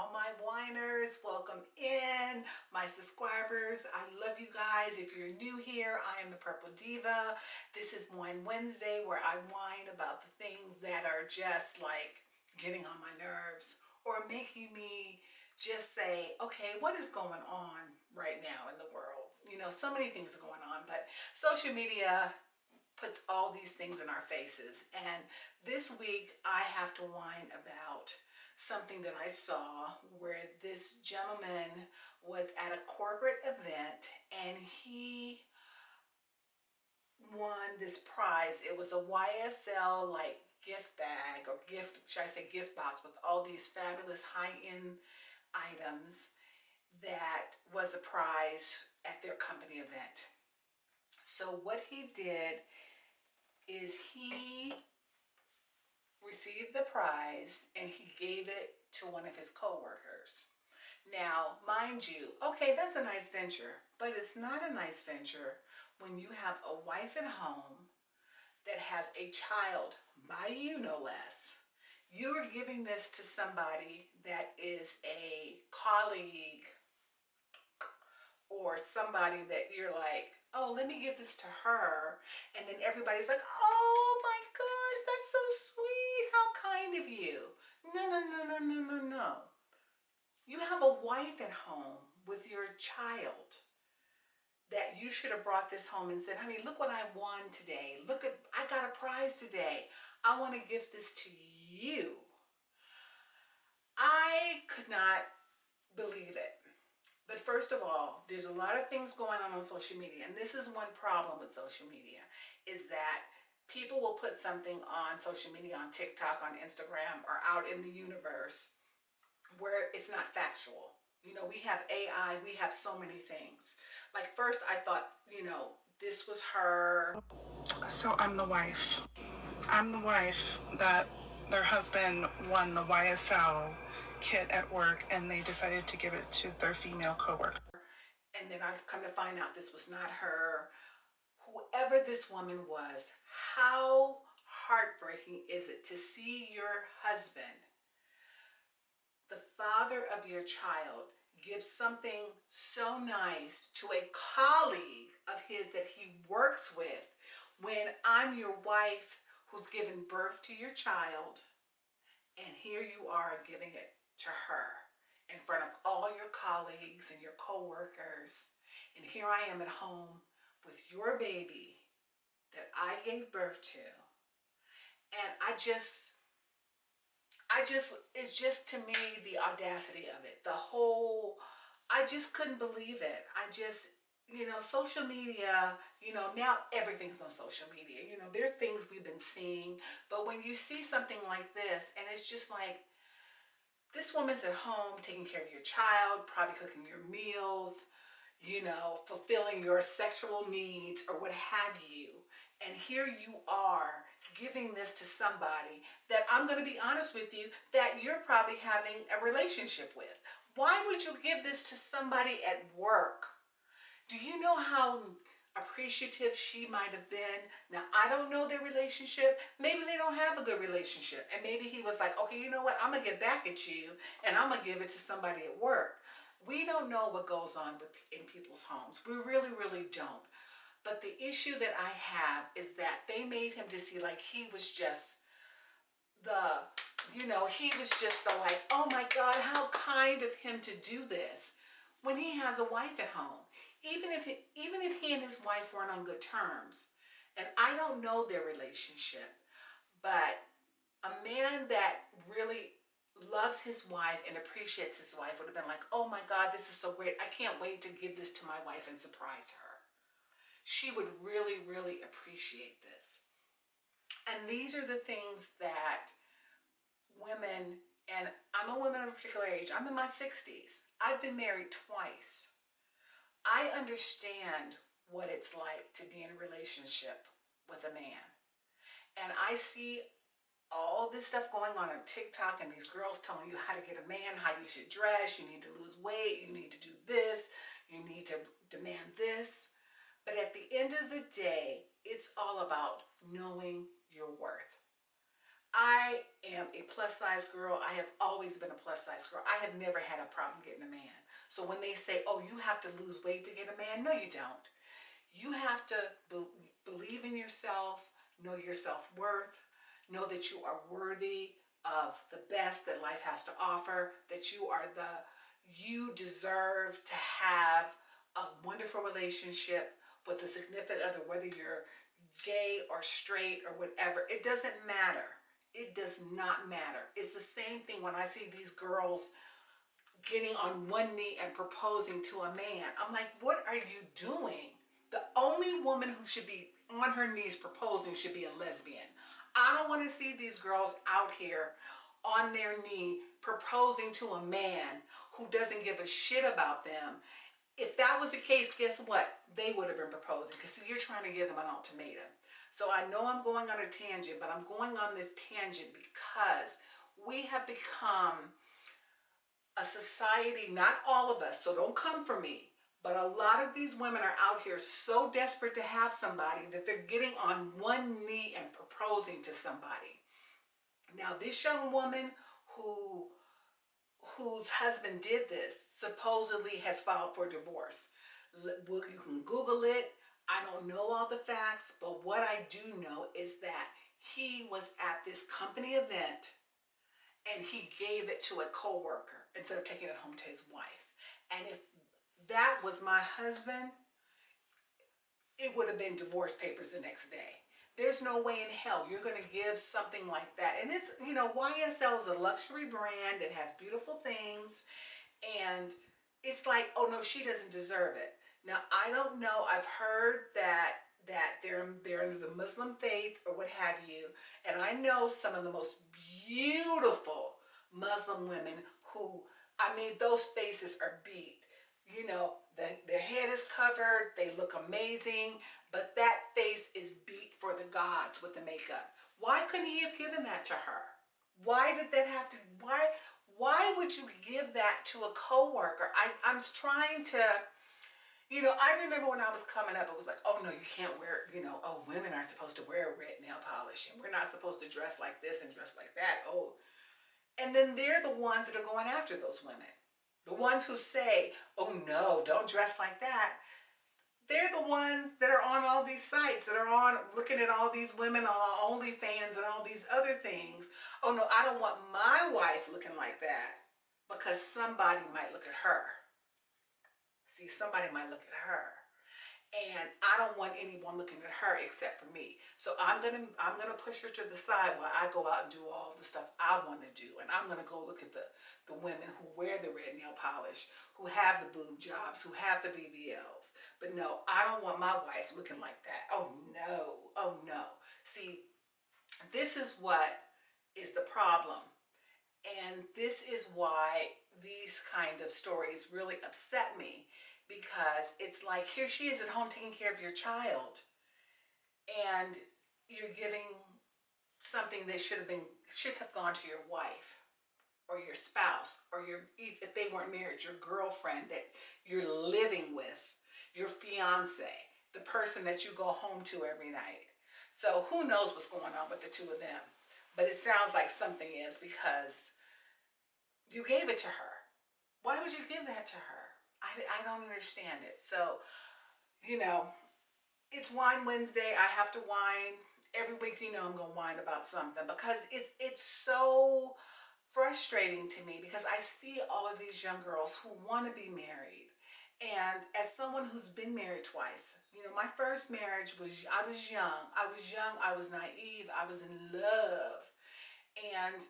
all my whiners, welcome in. My subscribers, I love you guys. If you're new here, I am the Purple Diva. This is Whine Wednesday, where I whine about the things that are just like getting on my nerves or making me just say, okay, what is going on right now in the world? You know, so many things are going on, but social media puts all these things in our faces. And this week I have to whine about something that I saw where this gentleman was at a corporate event and he won this prize. It was a YSL like gift bag or gift, should I say gift box, with all these fabulous high-end items that was a prize at their company event. So what he did is he received the prize and he gave it to one of his coworkers. Now, mind you, okay, that's a nice venture, but it's not a nice venture when you have a wife at home that has a child by you, no less. You're giving this to somebody that is a colleague or somebody that you're like, oh, let me give this to her. And then everybody's like, oh my gosh, that's so sweet. How kind of you. No, no, no, no, no, no, no. You have a wife at home with your child that you should have brought this home and said, honey, look what I won today. Look at, I got a prize today. I want to gift this to you. I could not believe it. But first of all, there's a lot of things going on social media. And this is one problem with social media, is that people will put something on social media, on TikTok, on Instagram, or out in the universe where it's not factual. You know, we have AI, we have so many things. Like first I thought, you know, this was her. So I'm the wife. I'm the wife that their husband won the YSL kit at work and they decided to give it to their female coworker. And then I've come to find out this was not her. Whoever this woman was, how heartbreaking is it to see your husband, the father of your child, give something so nice to a colleague of his that he works with, when I'm your wife who's given birth to your child, and here you are giving it to her in front of all your colleagues and your co-workers, and here I am at home with your baby that I gave birth to, and it's just to me the audacity of it, the whole, I just couldn't believe it. You know, social media, you know, now everything's on social media. You know, there are things we've been seeing, but when you see something like this, and it's just like, this woman's at home taking care of your child, probably cooking your meals, you know, fulfilling your sexual needs or what have you. And here you are giving this to somebody that, I'm going to be honest with you, that you're probably having a relationship with. Why would you give this to somebody at work? Do you know how appreciative she might have been? Now, I don't know their relationship. Maybe they don't have a good relationship. And maybe he was like, okay, you know what? I'm going to get back at you and I'm going to give it to somebody at work. We don't know what goes on in people's homes. We really, really don't. But the issue that I have is that they made him to see like he was just the, you know, he was just the like, oh my God, how kind of him to do this when he has a wife at home. Even if he and his wife weren't on good terms, and I don't know their relationship, but a man that really loves his wife and appreciates his wife would have been like, oh my God, this is so great. I can't wait to give this to my wife and surprise her. She would really, really appreciate this. And these are the things that women, and I'm a woman of a particular age, I'm in my 60s. I've been married twice. I understand what it's like to be in a relationship with a man. And I see all this stuff going on TikTok and these girls telling you how to get a man, how you should dress, you need to lose weight, you need to do this, you need to demand this. But at the end of the day, it's all about knowing your worth. I am a plus size girl. I have always been a plus size girl. I have never had a problem getting a man. So when they say, oh, you have to lose weight to get a man, no, you don't. You have to believe in yourself, know your self-worth, know that you are worthy of the best that life has to offer, that you deserve to have a wonderful relationship with a significant other, whether you're gay or straight or whatever. It doesn't matter. It does not matter. It's the same thing when I see these girls getting on one knee and proposing to a man. I'm like, what are you doing? The only woman who should be on her knees proposing should be a lesbian. I don't want to see these girls out here on their knee proposing to a man who doesn't give a shit about them. If that was the case, guess what? They would have been proposing, because you're trying to give them an ultimatum. So I know I'm going on a tangent, but I'm going on this tangent because we have become a society, not all of us, so don't come for me, but a lot of these women are out here so desperate to have somebody that they're getting on one knee and proposing to somebody. Now, this young woman whose husband did this supposedly has filed for divorce. You can Google it. I don't know all the facts, but what I do know is that he was at this company event and he gave it to a coworker instead of taking it home to his wife. And if that was my husband, it would have been divorce papers the next day. There's no way in hell you're going to give something like that. And it's, YSL is a luxury brand. It has beautiful things. And it's like, oh no, she doesn't deserve it. Now, I don't know. I've heard that they're under the Muslim faith or what have you. And I know some of the most beautiful Muslim women who, I mean, those faces are beat. Their head is covered, they look amazing, but that face is beat for the gods with the makeup. Why couldn't he have given that to her? Why did that have to, why would you give that to a coworker? I'm trying to, I remember when I was coming up, it was like, oh no, you can't wear, oh, women aren't supposed to wear red nail polish, and we're not supposed to dress like this and dress like that. Oh, and then they're the ones that are going after those women. The ones who say, oh no, don't dress like that. They're the ones that are on all these sites, that are on looking at all these women on OnlyFans and all these other things. Oh no, I don't want my wife looking like that, because somebody might look at her. See, somebody might look at her. And I don't want anyone looking at her except for me. So I'm gonna push her to the side while I go out and do all the stuff I want to do. And I'm gonna go look at the women who wear the red nail polish, who have the boob jobs, who have the BBLs. But no, I don't want my wife looking like that. Oh no, oh no. See, this is what is the problem. And this is why these kind of stories really upset me. Because it's like, here she is at home taking care of your child, and you're giving something that should have gone to your wife or your spouse, or if they weren't married, your girlfriend that you're living with, your fiance, the person that you go home to every night. So who knows what's going on with the two of them, but it sounds like something is, because you gave it to her. Why would you give that to her? I don't understand it. So, it's Whine Wednesday. I have to whine. Every week, I'm going to whine about something, because it's so frustrating to me, because I see all of these young girls who want to be married. And as someone who's been married twice, my first marriage I was young. I was naive. I was in love. And,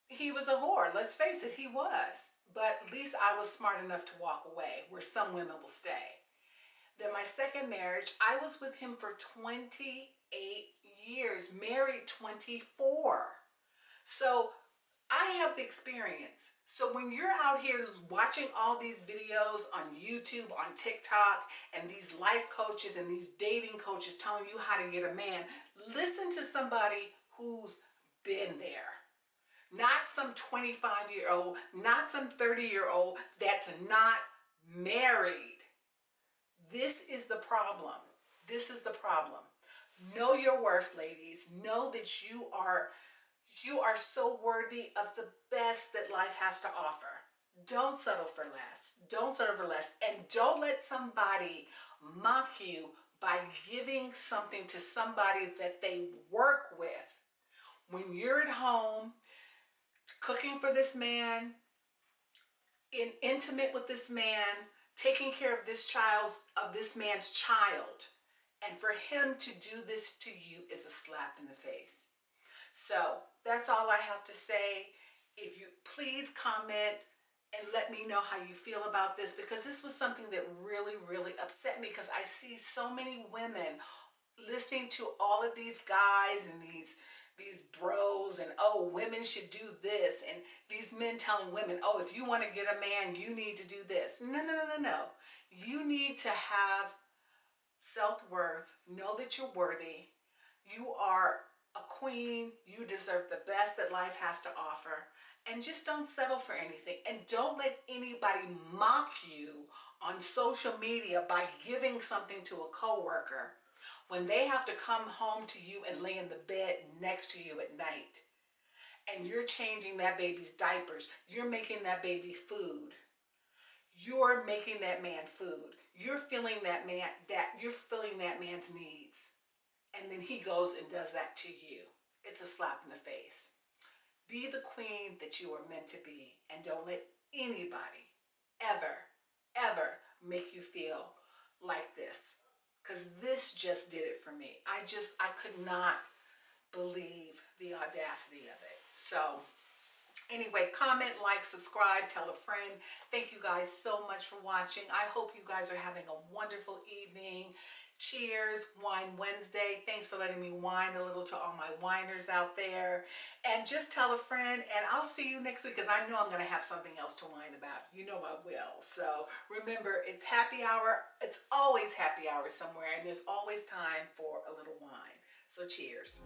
he was a whore. Let's face it, he was. But at least I was smart enough to walk away, where some women will stay. Then my second marriage, I was with him for 28 years, married 24. So I have the experience. So when you're out here watching all these videos on YouTube, on TikTok, and these life coaches and these dating coaches telling you how to get a man, listen to somebody who's been there. Not some 25-year-old, not some 30-year-old that's not married. This is the problem. This is the problem. Know your worth, ladies. Know that you are so worthy of the best that life has to offer. Don't settle for less. Don't settle for less. And don't let somebody mock you by giving something to somebody that they work with. When you're at home cooking for this man, intimate with this man, taking care of this man's child, and for him to do this to you is a slap in the face. So that's all I have to say. If you please comment and let me know how you feel about this, because this was something that really, really upset me, because I see so many women listening to all of these guys and these bros, and oh, women should do this, and these men telling women, oh, if you want to get a man, you need to do this. No, no, no, no, no. You need to have self-worth. Know that you're worthy. You are a queen. You deserve the best that life has to offer. And just don't settle for anything. And don't let anybody mock you on social media by giving something to a coworker when they have to come home to you and lay in the bed next to you at night. And you're changing that baby's diapers. You're making that baby food. You're making that man food. You're filling that man's needs. And then he goes and does that to you. It's a slap in the face. Be the queen that you are meant to be, and don't let anybody ever, ever make you feel like this. Because this just did it for me. I could not believe the audacity of it. So anyway, comment, like, subscribe, tell a friend. Thank you guys so much for watching. I hope you guys are having a wonderful evening. Cheers, Whine Wednesday. Thanks for letting me whine a little to all my whiners out there. And just tell a friend, and I'll see you next week, because I know I'm going to have something else to whine about. You know I will. So remember, it's happy hour. It's always happy hour somewhere, and there's always time for a little wine. So cheers.